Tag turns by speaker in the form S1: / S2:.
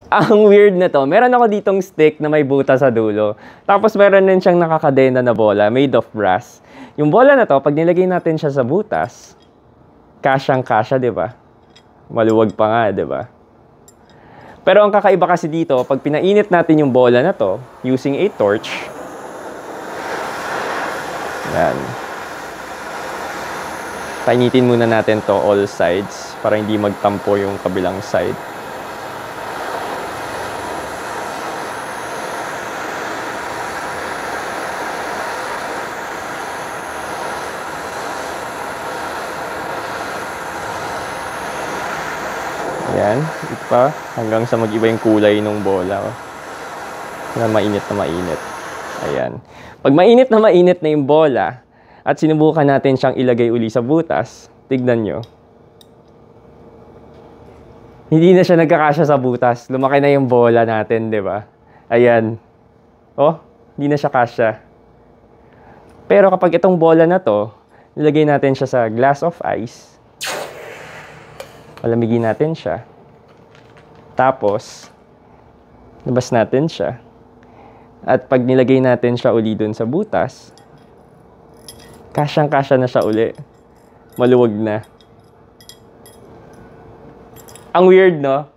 S1: Ang weird na to. Meron ako ditong stick na may butas sa dulo. Tapos meron din siyang nakakadena na bola made of brass. Yung bola na to, pag nilagay natin siya sa butas, kasyang-kasya, di ba? Maluwag pa nga, di ba? Pero ang kakaiba kasi dito, pag pinainit natin yung bola na to, using a torch, yan. Painitin muna natin to all sides para hindi magtampo yung kabilang side. Yan, ipa hanggang sa mag-iba yung kulay ng bola. Na mainit na mainit. Ayan. Pag mainit na yung bola at sinubukan natin siyang ilagay uli sa butas, tignan nyo. Hindi na siya nagkakasya sa butas. Lumaki na yung bola natin, di ba? Ayan. Oh, hindi na siya kasya. Pero kapag itong bola na to, nilagay natin siya sa glass of ice. Palamigin natin siya. Tapos, labas natin siya. At pag nilagay natin siya uli dun sa butas, kasyang-kasya na siya uli. Maluwag na. Ang weird, no?